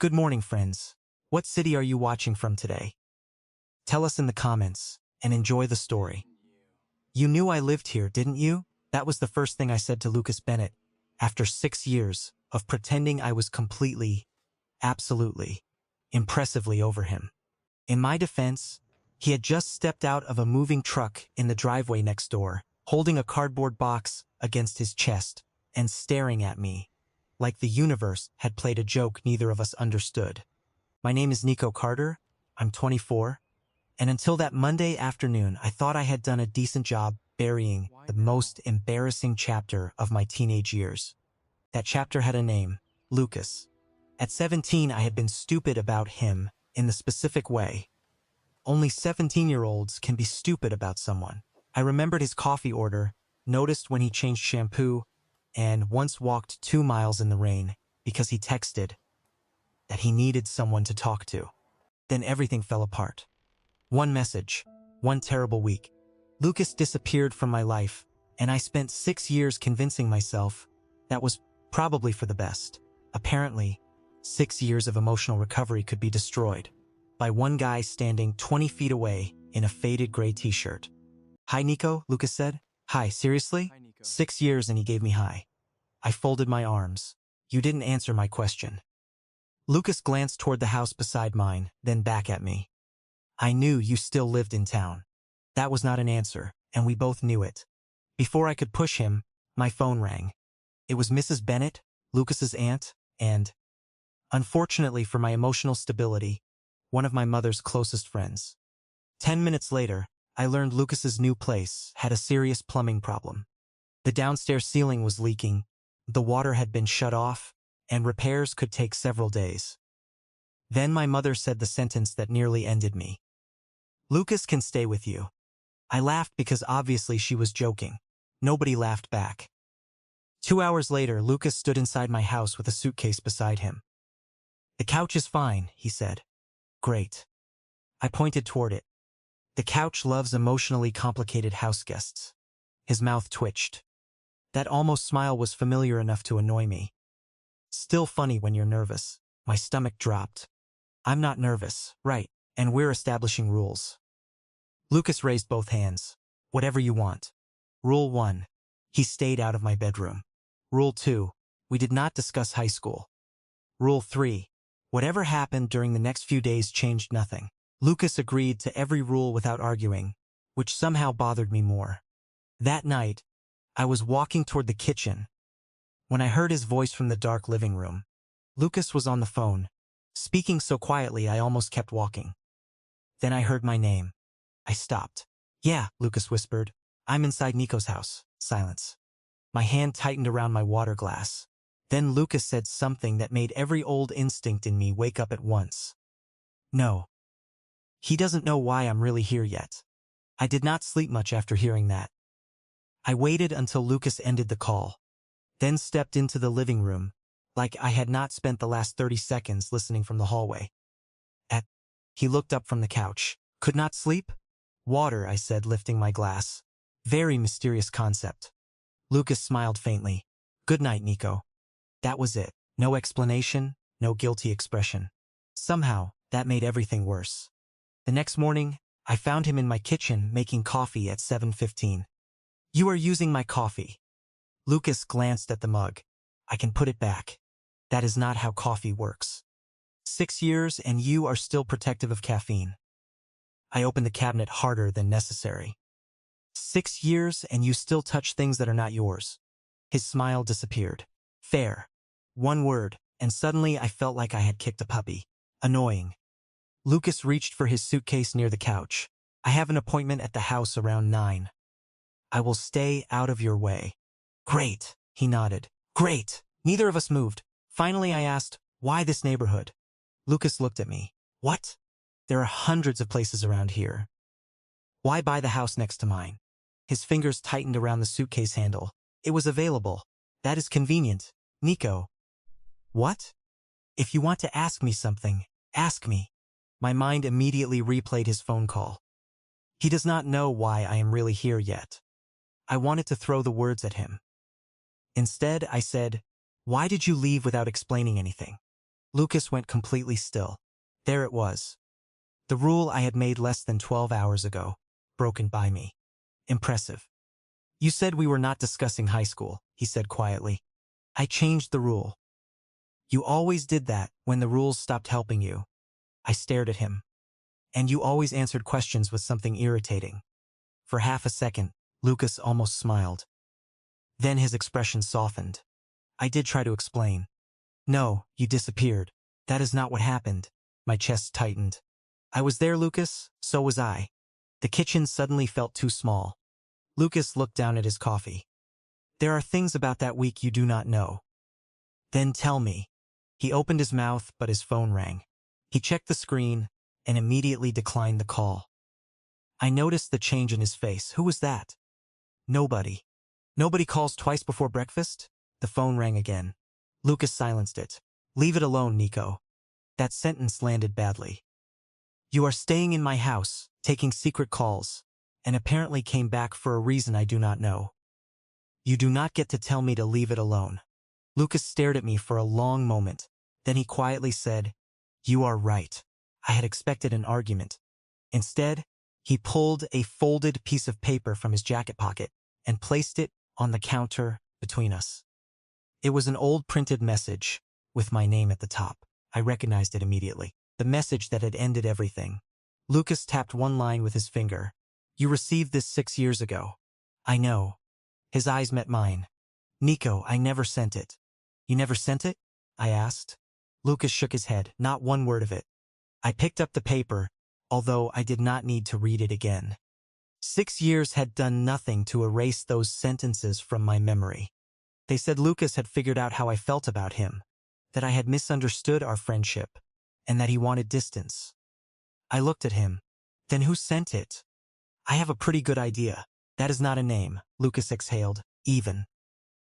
Good morning, friends. What city are you watching from today? Tell us in the comments, and enjoy the story. You knew I lived here, didn't you? That was the first thing I said to Lucas Bennett, after 6 years of pretending I was completely, absolutely, impressively over him. In my defense, he had just stepped out of a moving truck in the driveway next door, holding a cardboard box against his chest and staring at me, like the universe had played a joke neither of us understood. My name is Nico Carter, I'm 24, and until that Monday afternoon I thought I had done a decent job burying the most embarrassing chapter of my teenage years. That chapter had a name, Lucas. At 17 I had been stupid about him in the specific way. Only 17-year-olds can be stupid about someone. I remembered his coffee order, noticed when he changed shampoo, and once walked 2 miles in the rain because he texted that he needed someone to talk to. Then everything fell apart. One message, one terrible week. Lucas disappeared from my life, and I spent 6 years convincing myself that was probably for the best. Apparently, 6 years of emotional recovery could be destroyed by one guy standing 20 feet away in a faded gray t-shirt. "Hi, Nico," Lucas said. "Hi, seriously?" Hi, Nico. 6 years and he gave me hi. I folded my arms. "You didn't answer my question." Lucas glanced toward the house beside mine, then back at me. "I knew you still lived in town." That was not an answer, and we both knew it. Before I could push him, my phone rang. It was Mrs. Bennett, Lucas's aunt, and, unfortunately for my emotional stability, one of my mother's closest friends. 10 minutes later, I learned Lucas's new place had a serious plumbing problem. The downstairs ceiling was leaking, the water had been shut off, and repairs could take several days. Then my mother said the sentence that nearly ended me. "Lucas can stay with you." I laughed because obviously she was joking. Nobody laughed back. 2 hours later, Lucas stood inside my house with a suitcase beside him. "The couch is fine," he said. "Great." I pointed toward it. "The couch loves emotionally complicated house guests." His mouth twitched. That almost smile was familiar enough to annoy me. "Still funny when you're nervous." My stomach dropped. "I'm not nervous, right, and we're establishing rules." Lucas raised both hands. "Whatever you want." Rule 1. He stayed out of my bedroom. Rule 2. We did not discuss high school. Rule 3. Whatever happened during the next few days changed nothing. Lucas agreed to every rule without arguing, which somehow bothered me more. That night, I was walking toward the kitchen when I heard his voice from the dark living room. Lucas was on the phone, speaking so quietly I almost kept walking. Then I heard my name. I stopped. "Yeah," Lucas whispered. "I'm inside Nico's house." Silence. My hand tightened around my water glass. Then Lucas said something that made every old instinct in me wake up at once. "No. He doesn't know why I'm really here yet." I did not sleep much after hearing that. I waited until Lucas ended the call, then stepped into the living room, like I had not spent the last 30 seconds listening from the hallway. He looked up from the couch. "Could not sleep?" "Water," I said, lifting my glass. "Very mysterious concept." Lucas smiled faintly. "Good night, Nico." That was it. No explanation, no guilty expression. Somehow, that made everything worse. The next morning, I found him in my kitchen making coffee at 7:15. "You are using my coffee." Lucas glanced at the mug. "I can put it back. That is not how coffee works." 6 years and you are still protective of caffeine. I opened the cabinet harder than necessary. 6 years and you still touch things that are not yours. His smile disappeared. Fair. One word, and suddenly I felt like I had kicked a puppy. Annoying. Lucas reached for his suitcase near the couch. "I have an appointment at the house around 9. I will stay out of your way." "Great," he nodded. "Great." Neither of us moved. Finally I asked, "Why this neighborhood?" Lucas looked at me. "What? There are hundreds of places around here. Why buy the house next to mine?" His fingers tightened around the suitcase handle. "It was available. That is convenient. Nico." "What?" "If you want to ask me something, ask me." My mind immediately replayed his phone call. He does not know why I am really here yet. I wanted to throw the words at him. Instead, I said, "Why did you leave without explaining anything?" Lucas went completely still. There it was. The rule I had made less than 12 hours ago, broken by me. Impressive. You said we were not discussing high school, he said quietly. I changed the rule. You always did that when the rules stopped helping you. I stared at him. And you always answered questions with something irritating. For half a second, Lucas almost smiled. Then his expression softened. I did try to explain. No, you disappeared. That is not what happened. My chest tightened. I was there, Lucas, so was I. The kitchen suddenly felt too small. Lucas looked down at his coffee. There are things about that week you do not know. Then tell me. He opened his mouth, but his phone rang. He checked the screen and immediately declined the call. I noticed the change in his face. Who was that? Nobody. Nobody calls twice before breakfast? The phone rang again. Lucas silenced it. Leave it alone, Nico. That sentence landed badly. You are staying in my house, taking secret calls, and apparently came back for a reason I do not know. You do not get to tell me to leave it alone. Lucas stared at me for a long moment. Then he quietly said, You are right. I had expected an argument. Instead, he pulled a folded piece of paper from his jacket pocket and placed it on the counter between us. It was an old printed message with my name at the top. I recognized it immediately. The message that had ended everything. Lucas tapped one line with his finger. You received this 6 years ago. I know. His eyes met mine. Nico, I never sent it. You never sent it? I asked. Lucas shook his head. Not one word of it. I picked up the paper, although I did not need to read it again. 6 years had done nothing to erase those sentences from my memory. They said Lucas had figured out how I felt about him, that I had misunderstood our friendship, and that he wanted distance. I looked at him. Then who sent it? I have a pretty good idea. That is not a name, Lucas exhaled. Even.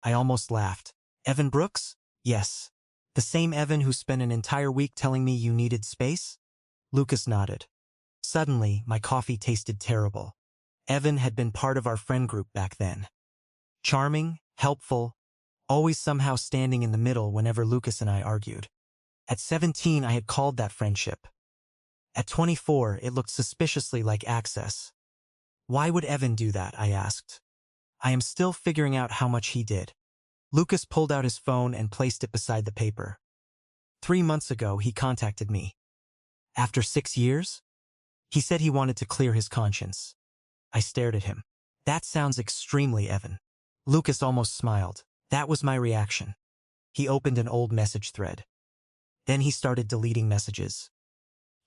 I almost laughed. Evan Brooks? Yes. The same Evan who spent an entire week telling me you needed space? Lucas nodded. Suddenly, my coffee tasted terrible. Evan had been part of our friend group back then. Charming, helpful, always somehow standing in the middle whenever Lucas and I argued. At 17, I had called that friendship. At 24, it looked suspiciously like access. Why would Evan do that? I asked. I am still figuring out how much he did. Lucas pulled out his phone and placed it beside the paper. 3 months ago, he contacted me. After 6 years? He said he wanted to clear his conscience. I stared at him. That sounds extremely Evan. Lucas almost smiled. That was my reaction. He opened an old message thread. Then he started deleting messages.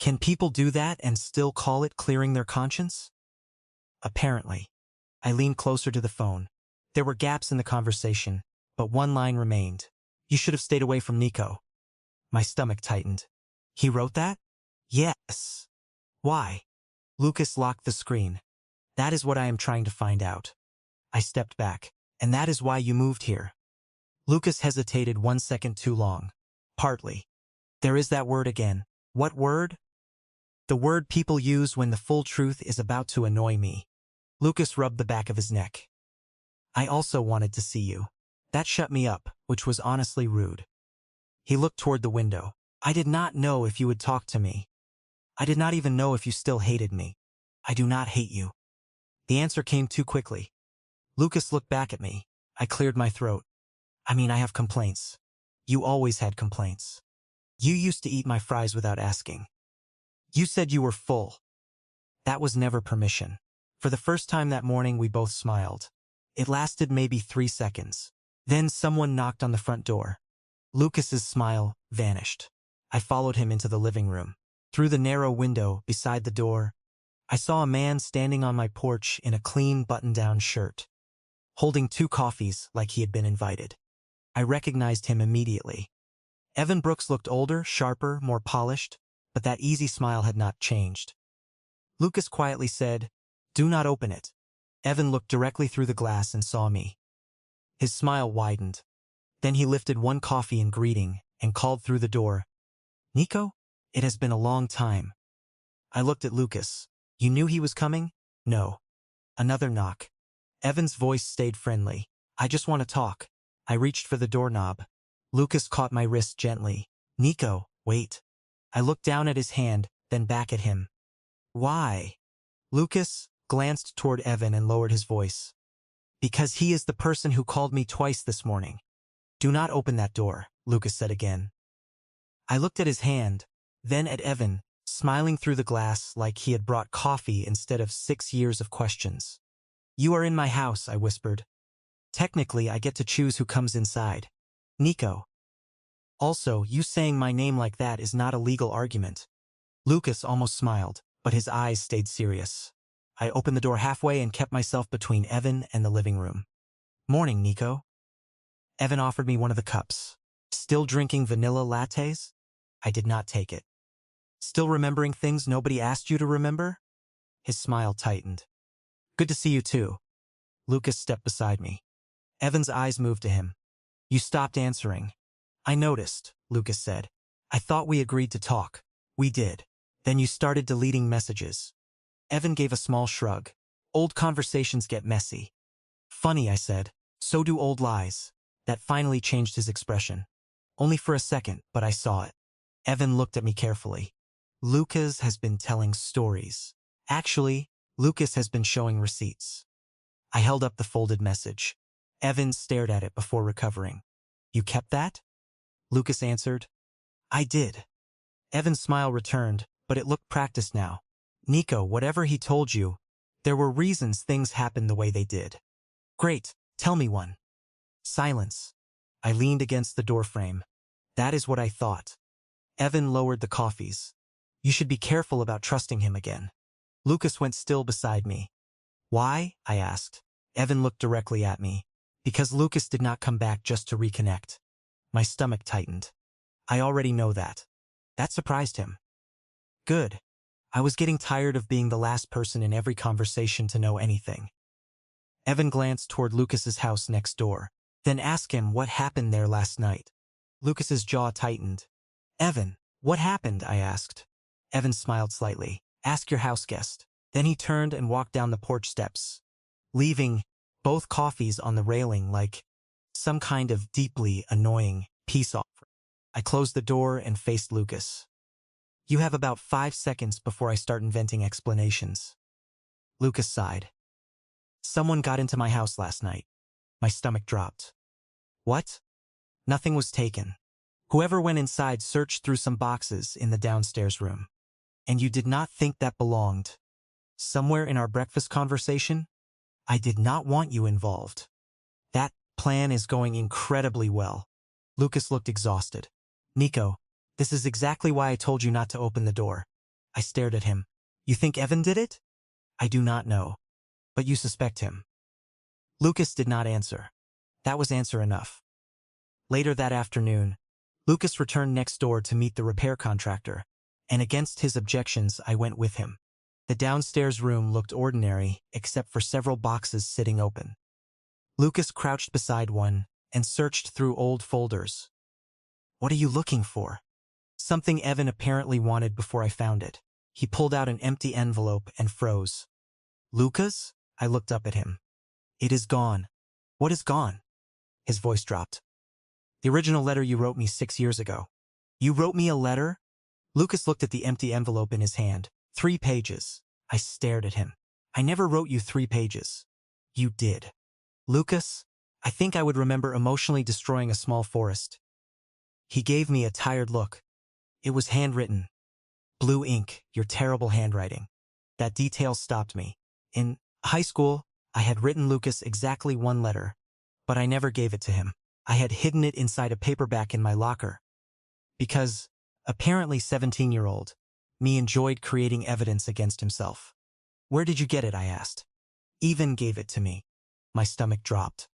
Can people do that and still call it clearing their conscience? Apparently. I leaned closer to the phone. There were gaps in the conversation, but one line remained. You should have stayed away from Nico. My stomach tightened. He wrote that? Yes. Why? Lucas locked the screen. That is what I am trying to find out. I stepped back. And that is why you moved here. Lucas hesitated 1 second too long. Partly. There is that word again. What word? The word people use when the full truth is about to annoy me. Lucas rubbed the back of his neck. I also wanted to see you. That shut me up, which was honestly rude. He looked toward the window. I did not know if you would talk to me. I did not even know if you still hated me. I do not hate you. The answer came too quickly. Lucas looked back at me. I cleared my throat. I mean, I have complaints. You always had complaints. You used to eat my fries without asking. You said you were full. That was never permission. For the first time that morning, we both smiled. It lasted maybe 3 seconds. Then someone knocked on the front door. Lucas's smile vanished. I followed him into the living room. Through the narrow window beside the door, I saw a man standing on my porch in a clean button-down shirt, holding 2 coffees like he had been invited. I recognized him immediately. Evan Brooks looked older, sharper, more polished, but that easy smile had not changed. Lucas quietly said, "Do not open it." Evan looked directly through the glass and saw me. His smile widened. Then he lifted 1 coffee in greeting and called through the door, "Nico, it has been a long time." I looked at Lucas. You knew he was coming? No. Another knock. Evan's voice stayed friendly. I just want to talk. I reached for the doorknob. Lucas caught my wrist gently. Nico, Wait. I looked down at his hand, then back at him. Why? Lucas glanced toward Evan and lowered his voice. Because he is the person who called me twice this morning. Do not open that door, Lucas said again. I looked at his hand, then at Evan, smiling through the glass like he had brought coffee instead of 6 years of questions. You are in my house, I whispered. Technically, I get to choose who comes inside. Nico. Also, you saying my name like that is not a legal argument. Lucas almost smiled, but his eyes stayed serious. I opened the door halfway and kept myself between Evan and the living room. Morning, Nico. Evan offered me one of the cups. Still drinking vanilla lattes? I did not take it. Still remembering things nobody asked you to remember? His smile tightened. Good to see you too. Lucas stepped beside me. Evan's eyes moved to him. You stopped answering. I noticed, Lucas said. I thought we agreed to talk. We did. Then you started deleting messages. Evan gave a small shrug. Old conversations get messy. Funny, I said. So do old lies. That finally changed his expression. Only for a second, but I saw it. Evan looked at me carefully. Lucas has been telling stories. Actually, Lucas has been showing receipts. I held up the folded message. Evan stared at it before recovering. You kept that? Lucas answered. I did. Evan's smile returned, but it looked practiced now. Nico, whatever he told you, there were reasons things happened the way they did. Great, tell me one. Silence. I leaned against the doorframe. That is what I thought. Evan lowered the coffees. You should be careful about trusting him again. Lucas went still beside me. Why? I asked. Evan looked directly at me. Because Lucas did not come back just to reconnect. My stomach tightened. I already know that. That surprised him. Good. I was getting tired of being the last person in every conversation to know anything. Evan glanced toward Lucas's house next door, then asked him what happened there last night. Lucas's jaw tightened. Evan, what happened? I asked. Evan smiled slightly. Ask your house guest. Then he turned and walked down the porch steps, leaving both coffees on the railing like some kind of deeply annoying peace offering. I closed the door and faced Lucas. You have about 5 seconds before I start inventing explanations. Lucas sighed. Someone got into my house last night. My stomach dropped. What? Nothing was taken. Whoever went inside searched through some boxes in the downstairs room. And you did not think that belonged somewhere in our breakfast conversation? I did not want you involved. That plan is going incredibly well. Lucas looked exhausted. Nico, this is exactly why I told you not to open the door. I stared at him. You think Evan did it? I do not know. But you suspect him. Lucas did not answer. That was answer enough. Later that afternoon, Lucas returned next door to meet the repair contractor, and against his objections, I went with him. The downstairs room looked ordinary, except for several boxes sitting open. Lucas crouched beside one and searched through old folders. What are you looking for? Something Evan apparently wanted before I found it. He pulled out an empty envelope and froze. Lucas? I looked up at him. It is gone. What is gone? His voice dropped. The original letter you wrote me 6 years ago. You wrote me a letter? Lucas looked at the empty envelope in his hand. 3 pages. I stared at him. I never wrote you 3 pages. You did. Lucas, I think I would remember emotionally destroying a small forest. He gave me a tired look. It was handwritten. Blue ink, your terrible handwriting. That detail stopped me. In high school, I had written Lucas exactly 1 letter, but I never gave it to him. I had hidden it inside a paperback in my locker. Because, apparently 17-year-old, me enjoyed creating evidence against himself. Where did you get it? I asked. Evan gave it to me. My stomach dropped.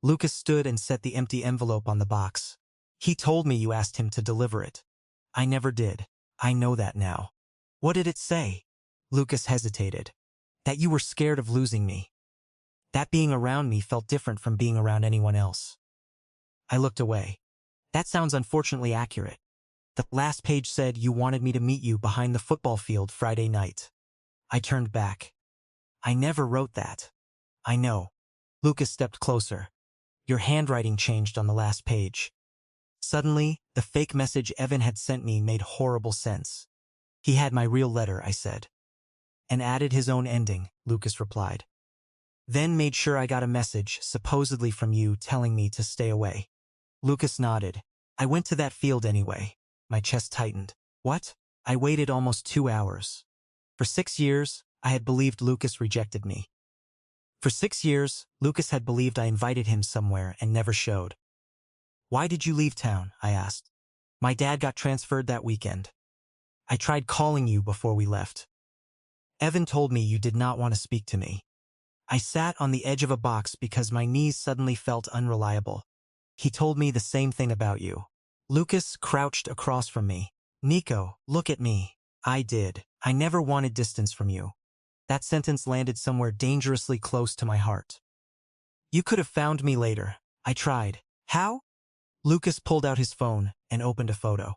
Lucas stood and set the empty envelope on the box. He told me you asked him to deliver it. I never did. I know that now. What did it say? Lucas hesitated. That you were scared of losing me. That being around me felt different from being around anyone else. I looked away. That sounds unfortunately accurate. The last page said you wanted me to meet you behind the football field Friday night. I turned back. I never wrote that. I know. Lucas stepped closer. Your handwriting changed on the last page. Suddenly, The fake message Evan had sent me made horrible sense. He had my real letter, I said. And added his own ending, Lucas replied. Then made sure I got a message, supposedly from you, telling me to stay away. Lucas nodded. I went to that field anyway. My chest tightened. What? I waited almost 2 hours. For 6 years, I had believed Lucas rejected me. For 6 years, Lucas had believed I invited him somewhere and never showed. Why did you leave town? I asked. My dad got transferred that weekend. I tried calling you before we left. Evan told me you did not want to speak to me. I sat on the edge of a box because my knees suddenly felt unreliable. He told me the same thing about you. Lucas crouched across from me. Nico, look at me. I did. I never wanted distance from you. That sentence landed somewhere dangerously close to my heart. You could have found me later. I tried. How? Lucas pulled out his phone and opened a photo.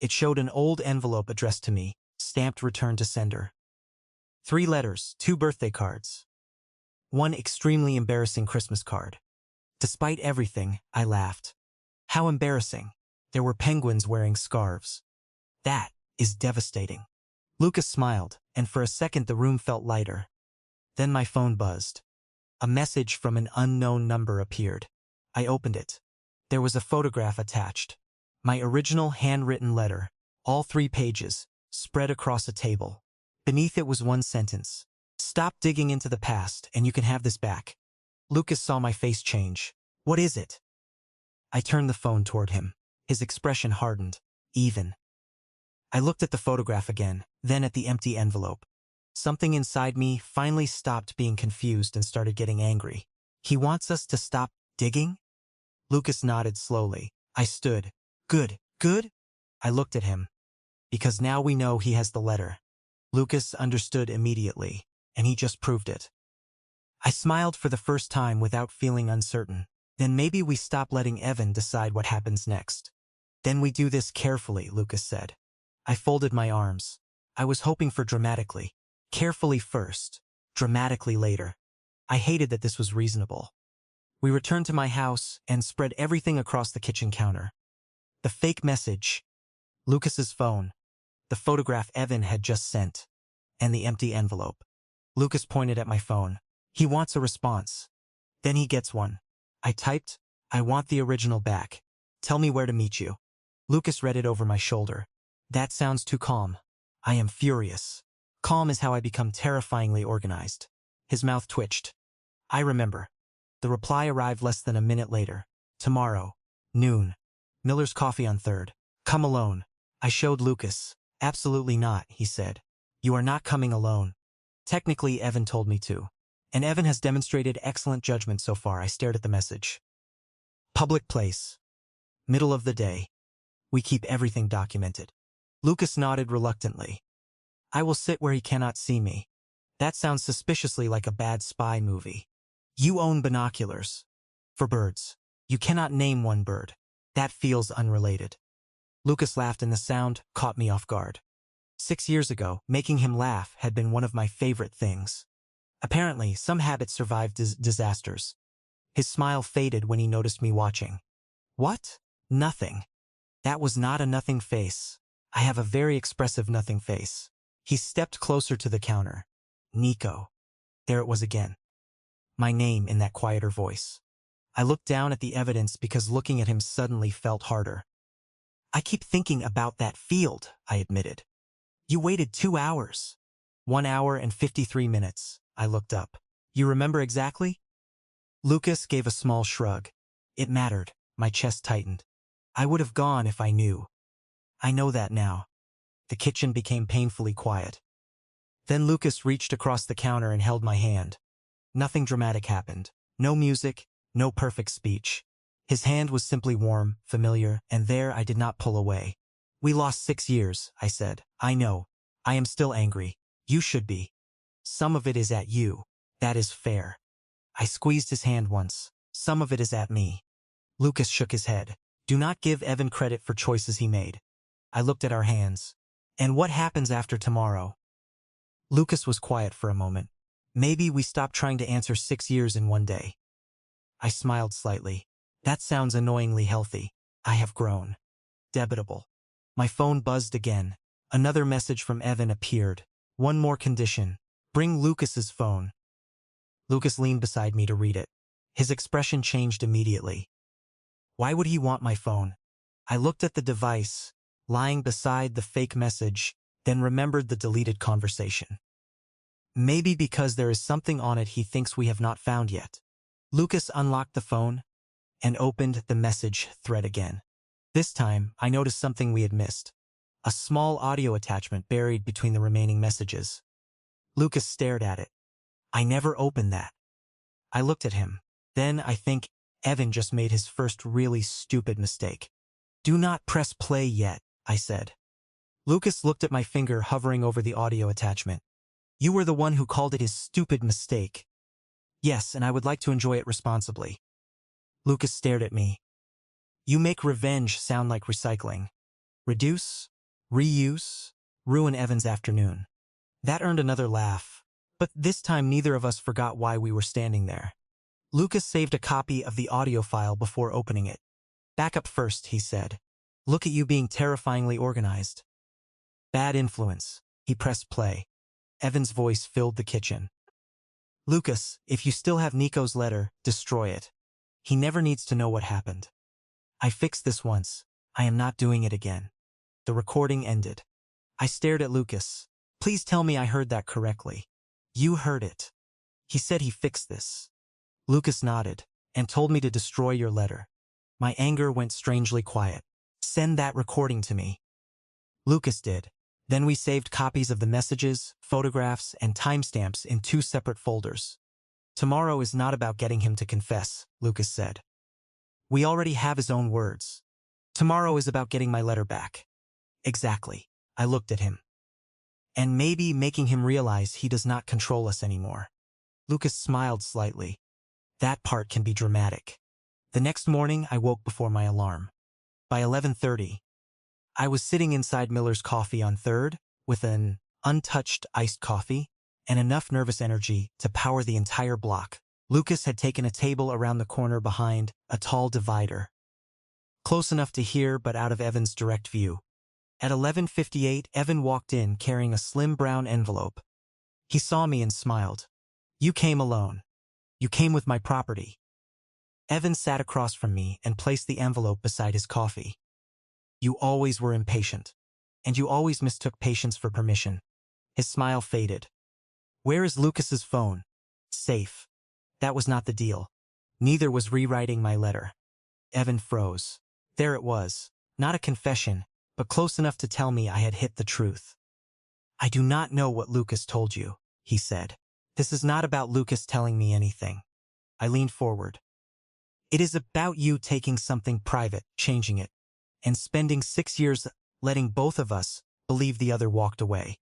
It showed an old envelope addressed to me, stamped return to sender. 3 letters, 2 birthday cards. 1 extremely embarrassing Christmas card. Despite everything, I laughed. How embarrassing. There were penguins wearing scarves. That is devastating. Lucas smiled, and for a second the room felt lighter. Then my phone buzzed. A message from an unknown number appeared. I opened it. There was a photograph attached. My original handwritten letter, all 3 pages, spread across a table. Beneath it was one sentence. Stop digging into the past, and you can have this back. Lucas saw my face change. What is it? I turned the phone toward him. His expression hardened. Even. I looked at the photograph again, then at the empty envelope. Something inside me finally stopped being confused and started getting angry. He wants us to stop digging? Lucas nodded slowly. I stood. Good, good? I looked at him. Because now we know he has the letter. Lucas understood immediately, and he just proved it. I smiled for the first time without feeling uncertain. Then maybe we stop letting Evan decide what happens next. Then we do this carefully, Lucas said. I folded my arms. I was hoping for dramatically. Carefully first, dramatically later. I hated that this was reasonable. We returned to my house and spread everything across the kitchen counter. The fake message, Lucas's phone, the photograph Evan had just sent, and the empty envelope. Lucas pointed at my phone. He wants a response. Then he gets one. I typed, I want the original back. Tell me where to meet you. Lucas read it over my shoulder. That sounds too calm. I am furious. Calm is how I become terrifyingly organized. His mouth twitched. I remember. The reply arrived less than a minute later. Tomorrow. Noon. Miller's Coffee on 3rd. Come alone. I showed Lucas. Absolutely not, he said. You are not coming alone. Technically, Evan told me to. And Evan has demonstrated excellent judgment so far. I stared at the message. Public place. Middle of the day. We keep everything documented. Lucas nodded reluctantly. I will sit where he cannot see me. That sounds suspiciously like a bad spy movie. You own binoculars. For birds. You cannot name one bird. That feels unrelated. Lucas laughed and the sound caught me off guard. 6 years ago, making him laugh had been one of my favorite things. Apparently, some habits survived disasters. His smile faded when he noticed me watching. What? Nothing. That was not a nothing face. I have a very expressive nothing face. He stepped closer to the counter. Nico. There it was again. My name in that quieter voice. I looked down at the evidence because looking at him suddenly felt harder. I keep thinking about that field, I admitted. You waited 2 hours. 1 hour and 53 minutes. I looked up. You remember exactly? Lucas gave a small shrug. It mattered. My chest tightened. I would have gone if I knew. I know that now. The kitchen became painfully quiet. Then Lucas reached across the counter and held my hand. Nothing dramatic happened. No music, no perfect speech. His hand was simply warm, familiar, and there I did not pull away. We lost 6 years, I said. I know. I am still angry. You should be. Some of it is at you. That is fair. I squeezed his hand once. Some of it is at me. Lucas shook his head. Do not give Evan credit for choices he made. I looked at our hands. And what happens after tomorrow? Lucas was quiet for a moment. Maybe we stop trying to answer 6 years in one day. I smiled slightly. That sounds annoyingly healthy. I have grown. Debitable. My phone buzzed again. Another message from Evan appeared. One more condition. Bring Lucas's phone. Lucas leaned beside me to read it. His expression changed immediately. Why would he want my phone? I looked at the device, lying beside the fake message, then remembered the deleted conversation. Maybe because there is something on it he thinks we have not found yet. Lucas unlocked the phone and opened the message thread again. This time, I noticed something we had missed. A small audio attachment buried between the remaining messages. Lucas stared at it. I never opened that. I looked at him. Then I think Evan just made his first really stupid mistake. Do not press play yet, I said. Lucas looked at my finger hovering over the audio attachment. You were the one who called it his stupid mistake. Yes, and I would like to enjoy it responsibly. Lucas stared at me. You make revenge sound like recycling. Reduce, reuse, ruin Evan's afternoon. That earned another laugh, but this time neither of us forgot why we were standing there. Lucas saved a copy of the audio file before opening it. Back up first, he said. Look at you being terrifyingly organized. Bad influence. He pressed play. Evan's voice filled the kitchen. Lucas, if you still have Nico's letter, destroy it. He never needs to know what happened. I fixed this once. I am not doing it again. The recording ended. I stared at Lucas. Please tell me I heard that correctly. You heard it. He said he fixed this. Lucas nodded and told me to destroy your letter. My anger went strangely quiet. Send that recording to me. Lucas did. Then we saved copies of the messages, photographs, and timestamps in 2 separate folders. Tomorrow is not about getting him to confess, Lucas said. We already have his own words. Tomorrow is about getting my letter back. Exactly. I looked at him. And maybe making him realize he does not control us anymore. Lucas smiled slightly. That part can be dramatic. The next morning, I woke before my alarm. By 11:30, I was sitting inside Miller's Coffee on 3rd with an untouched iced coffee and enough nervous energy to power the entire block. Lucas had taken a table around the corner behind a tall divider. Close enough to hear but out of Evan's direct view. At 11:58, Evan walked in carrying a slim brown envelope. He saw me and smiled. You came alone. You came with my property. Evan sat across from me and placed the envelope beside his coffee. You always were impatient. And you always mistook patience for permission. His smile faded. Where is Lucas's phone? Safe. That was not the deal. Neither was rewriting my letter. Evan froze. There it was. Not a confession, but close enough to tell me I had hit the truth. I do not know what Lucas told you, he said. This is not about Lucas telling me anything. I leaned forward. It is about you taking something private, changing it, and spending 6 years letting both of us believe the other walked away.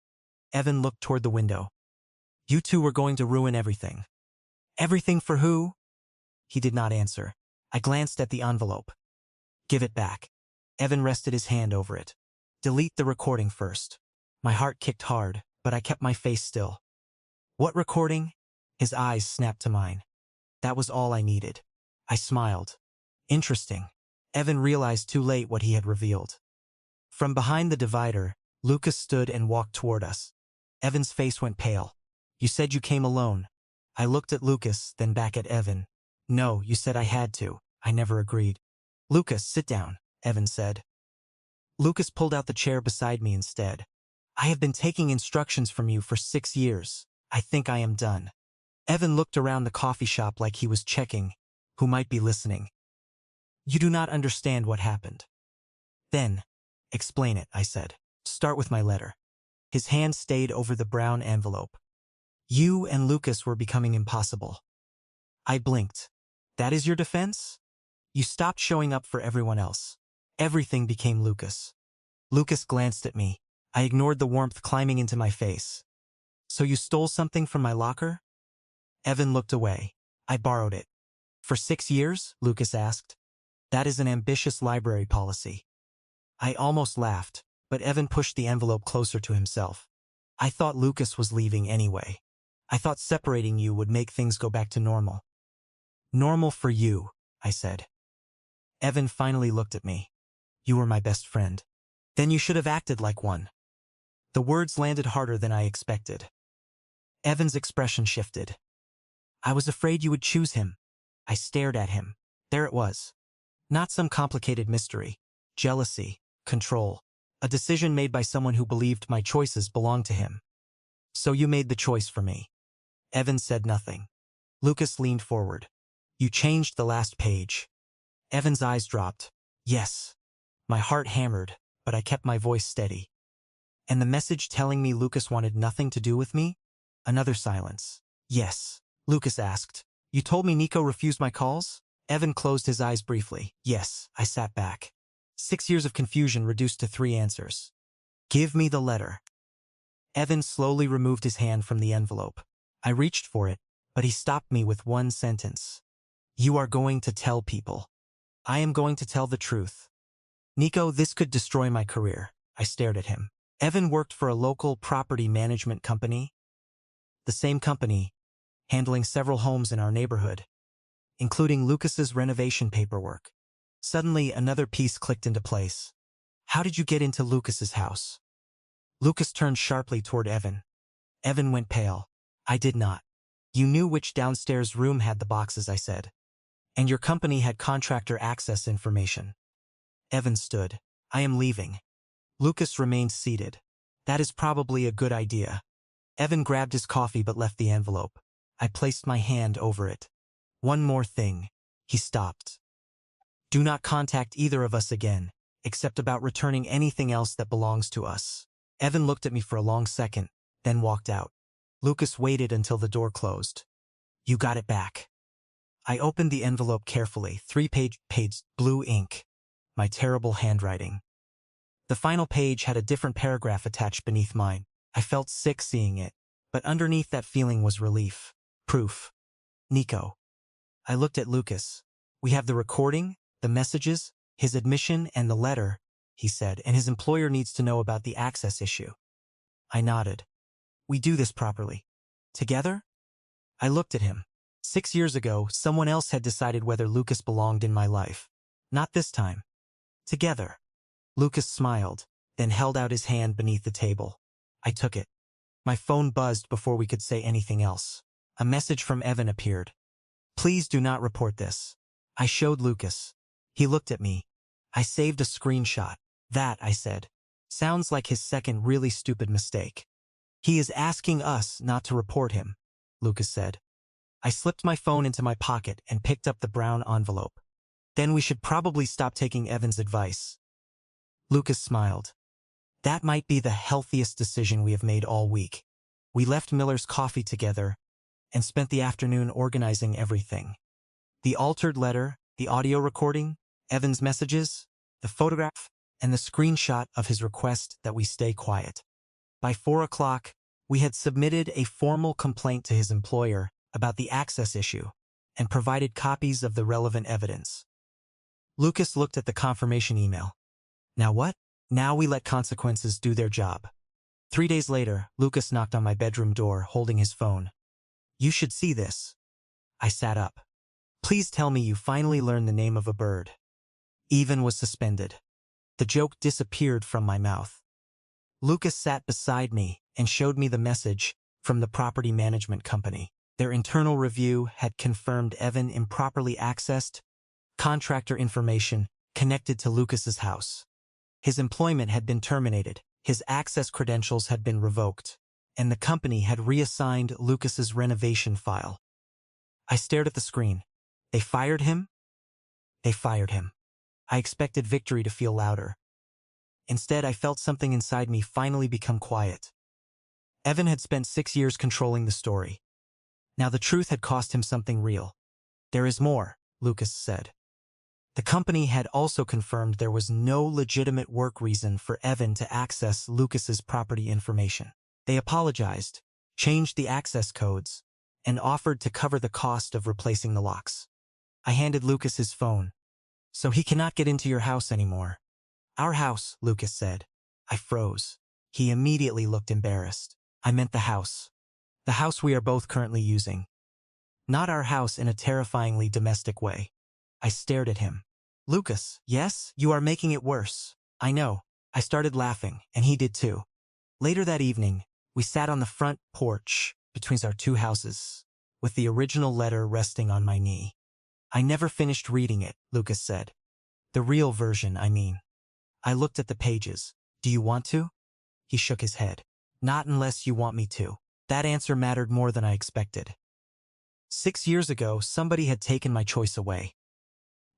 Evan looked toward the window. You two were going to ruin everything. Everything for who? He did not answer. I glanced at the envelope. Give it back. Evan rested his hand over it. Delete the recording first. My heart kicked hard, but I kept my face still. What recording? His eyes snapped to mine. That was all I needed. I smiled. Interesting. Evan realized too late what he had revealed. From behind the divider, Lucas stood and walked toward us. Evan's face went pale. You said you came alone. I looked at Lucas, then back at Evan. No, you said I had to. I never agreed. Lucas, sit down, Evan said. Lucas pulled out the chair beside me instead. I have been taking instructions from you for 6 years. I think I am done. Evan looked around the coffee shop like he was checking who might be listening. You do not understand what happened. Then, explain it, I said. Start with my letter. His hand stayed over the brown envelope. You and Lucas were becoming impossible. I blinked. That is your defense? You stopped showing up for everyone else. Everything became Lucas. Lucas glanced at me. I ignored the warmth climbing into my face. So you stole something from my locker? Evan looked away. I borrowed it. For 6 years? Lucas asked. That is an ambitious library policy. I almost laughed, but Evan pushed the envelope closer to himself. I thought Lucas was leaving anyway. I thought separating you would make things go back to normal. Normal for you, I said. Evan finally looked at me. You were my best friend. Then you should have acted like one. The words landed harder than I expected. Evan's expression shifted. I was afraid you would choose him. I stared at him. There it was. Not some complicated mystery. Jealousy, control. A decision made by someone who believed my choices belonged to him. So you made the choice for me. Evan said nothing. Lucas leaned forward. You changed the last page. Evan's eyes dropped. Yes. My heart hammered, but I kept my voice steady. And the message telling me Lucas wanted nothing to do with me? Another silence. Yes. Lucas asked. You told me Nico refused my calls? Evan closed his eyes briefly. Yes. I sat back. 6 years of confusion reduced to 3 answers. Give me the letter. Evan slowly removed his hand from the envelope. I reached for it, but he stopped me with one sentence. You are going to tell people. I am going to tell the truth. Nico, this could destroy my career. I stared at him. Evan worked for a local property management company. The same company, handling several homes in our neighborhood, including Lucas's renovation paperwork. Suddenly, another piece clicked into place. How did you get into Lucas's house? Lucas turned sharply toward Evan. Evan went pale. I did not. You knew which downstairs room had the boxes, I said. And your company had contractor access information. Evan stood. I am leaving. Lucas remained seated. That is probably a good idea. Evan grabbed his coffee but left the envelope. I placed my hand over it. One more thing. He stopped. Do not contact either of us again, except about returning anything else that belongs to us. Evan looked at me for a long second, then walked out. Lucas waited until the door closed. You got it back. I opened the envelope carefully, 3-page, blue ink. My terrible handwriting. The final page had a different paragraph attached beneath mine. I felt sick seeing it, but underneath that feeling was relief. Proof. Nico. I looked at Lucas. We have the recording, the messages, his admission, and the letter, he said, and his employer needs to know about the access issue. I nodded. We do this properly. Together? I looked at him. 6 years ago, someone else had decided whether Lucas belonged in my life. Not this time. Together. Lucas smiled, then held out his hand beneath the table. I took it. My phone buzzed before we could say anything else. A message from Evan appeared. Please do not report this. I showed Lucas. He looked at me. I saved a screenshot. That, I said, sounds like his second really stupid mistake. He is asking us not to report him, Lucas said. I slipped my phone into my pocket and picked up the brown envelope. Then we should probably stop taking Evan's advice. Lucas smiled. That might be the healthiest decision we have made all week. We left Miller's Coffee together and spent the afternoon organizing everything. The altered letter, the audio recording, Evan's messages, the photograph, and the screenshot of his request that we stay quiet. By 4 o'clock, we had submitted a formal complaint to his employer about the access issue and provided copies of the relevant evidence. Lucas looked at the confirmation email. Now what? Now we let consequences do their job. 3 days later, Lucas knocked on my bedroom door, holding his phone. You should see this. I sat up. Please tell me you finally learned the name of a bird. Evan was suspended. The joke disappeared from my mouth. Lucas sat beside me and showed me the message from the property management company. Their internal review had confirmed Evan improperly accessed contractor information connected to Lucas's house. His employment had been terminated, his access credentials had been revoked, and the company had reassigned Lucas's renovation file. I stared at the screen. They fired him? They fired him. I expected victory to feel louder. Instead, I felt something inside me finally become quiet. Evan had spent 6 years controlling the story. Now the truth had cost him something real. There is more, Lucas said. The company had also confirmed there was no legitimate work reason for Evan to access Lucas's property information. They apologized, changed the access codes, and offered to cover the cost of replacing the locks. I handed Lucas his phone. So he cannot get into your house anymore. Our house, Lucas said. I froze. He immediately looked embarrassed. I meant the house. The house we are both currently using. Not our house in a terrifyingly domestic way. I stared at him. Lucas, yes, you are making it worse. I know. I started laughing, and he did too. Later that evening, we sat on the front porch between our two houses, with the original letter resting on my knee. I never finished reading it, Lucas said. The real version, I mean. I looked at the pages. Do you want to? He shook his head. Not unless you want me to. That answer mattered more than I expected. 6 years ago, somebody had taken my choice away.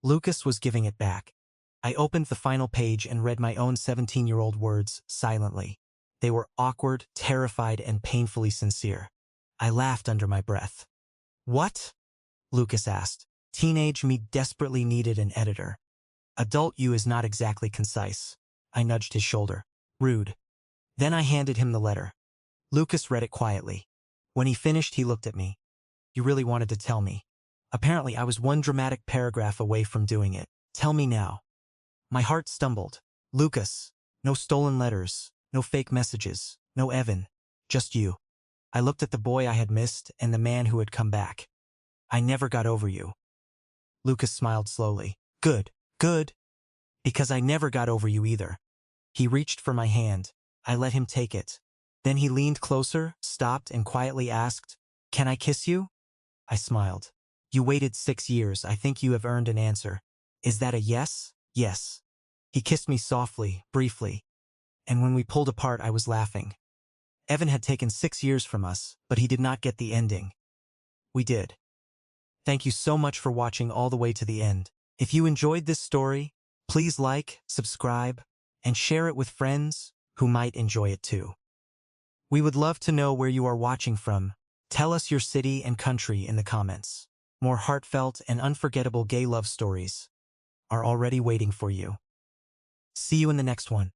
Lucas was giving it back. I opened the final page and read my own 17-year-old words silently. They were awkward, terrified, and painfully sincere. I laughed under my breath. What? Lucas asked. Teenage me desperately needed an editor. Adult you is not exactly concise. I nudged his shoulder. Rude. Then I handed him the letter. Lucas read it quietly. When he finished, he looked at me. You really wanted to tell me. Apparently, I was one dramatic paragraph away from doing it. Tell me now. My heart stumbled. Lucas. No stolen letters. No fake messages. No Evan. Just you. I looked at the boy I had missed and the man who had come back. I never got over you. Lucas smiled slowly. Good. Good. Because I never got over you either. He reached for my hand. I let him take it. Then he leaned closer, stopped, and quietly asked, Can I kiss you? I smiled. You waited 6 years. I think you have earned an answer. Is that a yes? Yes. He kissed me softly, briefly. And when we pulled apart, I was laughing. Evan had taken 6 years from us, but he did not get the ending. We did. Thank you so much for watching all the way to the end. If you enjoyed this story, please like, subscribe, and share it with friends who might enjoy it too. We would love to know where you are watching from. Tell us your city and country in the comments. More heartfelt and unforgettable gay love stories are already waiting for you. See you in the next one.